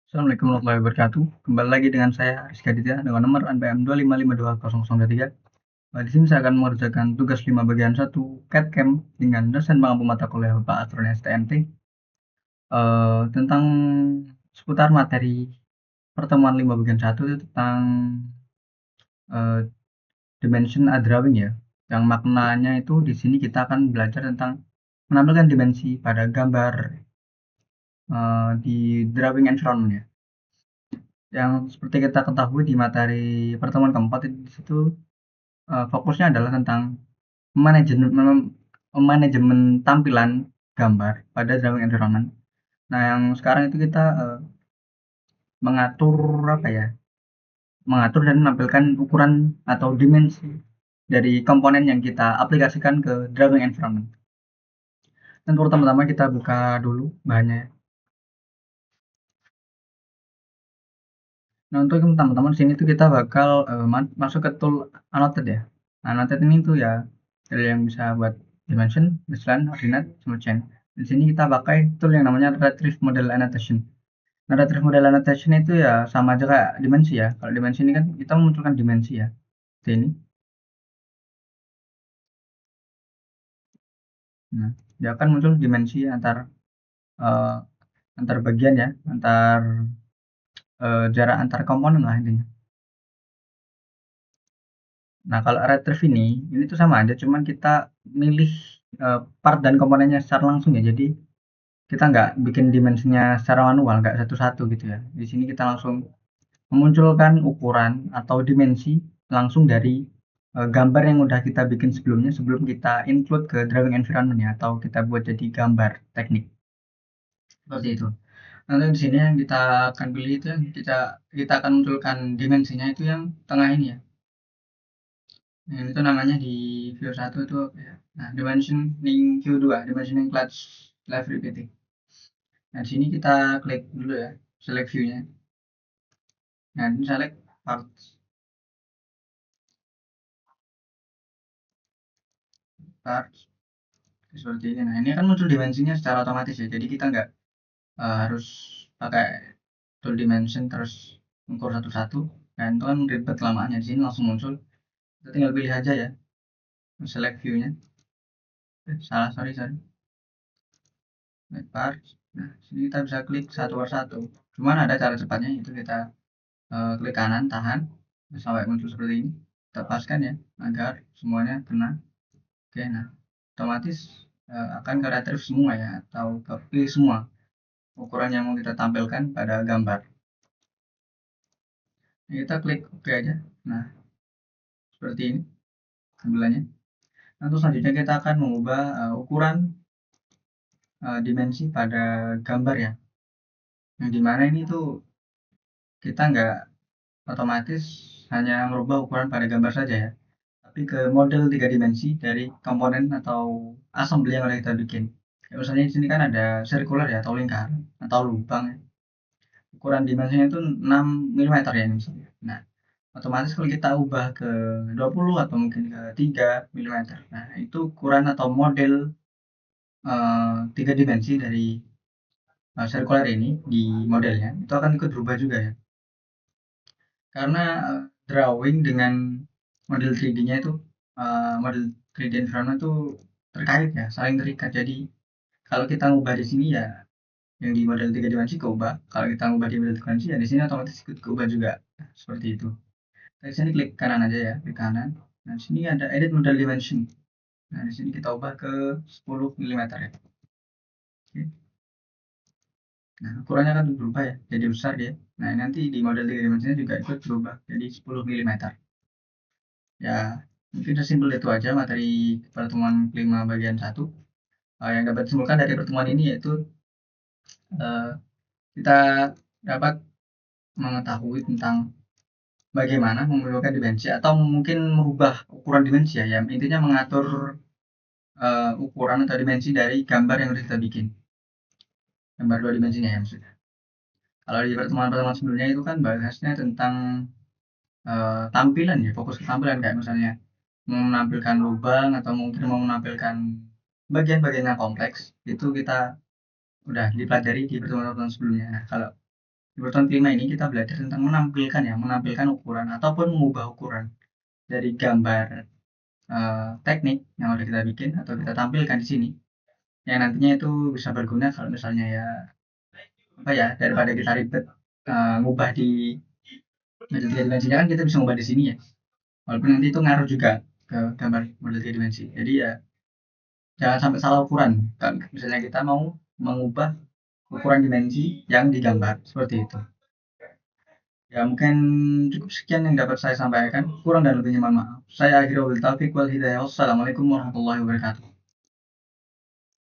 Assalamualaikum warahmatullahi wabarakatuh. Kembali lagi dengan saya Rizky Aditya dengan nomor NPM 255520002. Di sini saya akan mengerjakan tugas 5 bagian 1 CAD/CAM dengan dosen pengampu mata kuliah Bapak Asroni STMT tentang seputar materi pertemuan 5 bagian 1 itu tentang eh, dimension a drawing ya. Yang maknanya itu di sini kita akan belajar tentang menampilkan dimensi pada gambar di drawing environment ya. Yang seperti kita ketahui di materi pertemuan keempat di situ fokusnya adalah tentang manajemen tampilan gambar pada drawing environment. Nah, yang sekarang itu kita mengatur apa ya? Mengatur dan menampilkan ukuran atau dimensi dari komponen yang kita aplikasikan ke drawing environment. Dan pertama-tama kita buka dulu bahannya. Nah, untuk teman-teman sini tuh kita bakal masuk ke tool annotate ya. Annotate ini tuh ya tool yang bisa buat dimension, baseline, ordinate, sama chain. Di sini kita pakai tool yang namanya retrieve model annotation. Nah, retrieve model annotation itu ya sama aja kayak dimensi ya. Kalau dimensi ini kan kita memunculkan dimensi ya. Seperti ini. Nah, dia akan muncul dimensi uh, antar bagian ya, jarak antar komponen lah intinya. Nah, kalau retrieve ini tuh sama aja, cuman kita milih part dan komponennya secara langsung ya. Jadi kita nggak bikin dimensinya secara manual, nggak satu-satu gitu ya. Di sini kita langsung memunculkan ukuran atau dimensi langsung dari gambar yang udah kita bikin sebelumnya sebelum kita include ke drawing environment ya, atau kita buat jadi gambar teknik seperti itu. Nanti di sini yang kita akan pilih itu yang kita akan munculkan dimensinya itu yang tengah ini ya. Yang itu namanya di view 1 itu apa ya? Nah, dimensioning Q2, dimensioning clutch live repeating. Nah, di sini kita klik dulu ya, select view-nya. Nah, ini select parts. Parts seperti ini. Nah, ini akan muncul dimensinya secara otomatis ya. Jadi kita nggak harus pakai tool dimension terus ukur satu-satu. Nah, itu kan ribet lamaannya. Di sini langsung muncul. Kita tinggal pilih aja ya, select view-nya. Salah, sorry. Select parts. Nah, sini kita bisa klik satu per satu. Cuman ada cara cepatnya, itu kita klik kanan, tahan sampai muncul seperti ini. Tepaskan ya, agar semuanya kena. Oke, nah otomatis akan ke retrieve semua ya, atau ke pilih semua ukuran yang mau kita tampilkan pada gambar. Nah, kita klik OK aja. Nah, seperti ini tampilannya. Nah, terus selanjutnya kita akan mengubah ukuran dimensi pada gambar ya. Yang dimana ini tuh kita nggak otomatis hanya merubah ukuran pada gambar saja ya, tapi ke model 3 dimensi dari komponen atau assembly yang udah kita bikin. Ya, misalnya di sini kan ada circular ya, atau lingkaran atau lubang ya. Ukuran dimensinya itu 6 mm ya misalnya. Nah, otomatis kalau kita ubah ke 20 atau mungkin ke 3 mm. Nah, itu ukuran atau model 3 dimensi dari circular ini di modelnya itu akan ikut berubah juga ya. Karena drawing dengan model 3D-nya itu model 3D environment itu terkait ya, saling terikat. Jadi kalau kita ngubah di sini ya yang di model 3 dimensi keubah, kalau kita ngubah di model 3 dimensi ya di sini otomatis ikut keubah juga. Nah, seperti itu. Di sini klik kanan aja ya, klik kanan. Nah, di sini ada edit model dimension. Nah, di sini kita ubah ke 10 mm ya. Oke. Nah, ukurannya kan berubah ya, jadi besar dia. Nah, nanti di model 3 dimensinya juga ikut berubah jadi 10 mm. Ya, mungkin sesimpel itu aja materi pertemuan kelima bagian 1. Yang dapat disimpulkan dari pertemuan ini yaitu kita dapat mengetahui tentang bagaimana memperolehkan dimensi atau mungkin merubah ukuran dimensi ya. Yang intinya mengatur ukuran atau dimensi dari gambar yang sudah kita bikin. Gambar 2 dimensinya ya maksudnya. Kalau di pertemuan-pertemuan sebelumnya itu kan bahasnya tentang tampilan ya, fokus ke tampilan kayak misalnya mau menampilkan lubang atau mungkin mau menampilkan bagian-bagian yang kompleks, itu kita udah dipelajari di pertemuan-pertemuan sebelumnya. Nah, kalau Di urutan kelima ini kita belajar tentang menampilkan ukuran ataupun mengubah ukuran dari gambar teknik yang udah kita bikin atau kita tampilkan di sini, yang nantinya itu bisa berguna kalau misalnya ya apa ya, daripada kita ribet ngubah di model tiga dimensinya, kan kita bisa ngubah di sini ya, walaupun nanti itu ngaruh juga ke gambar model tiga dimensi. Jadi ya jangan sampai salah ukuran kan, misalnya kita mau mengubah ukuran dimensi yang digambar seperti itu. Ya mungkin cukup sekian yang dapat saya sampaikan, kurang dan lebihnya mohon maaf. Saya akhirul taufiq wal hidayah. Wassalamualaikum warahmatullahi wabarakatuh.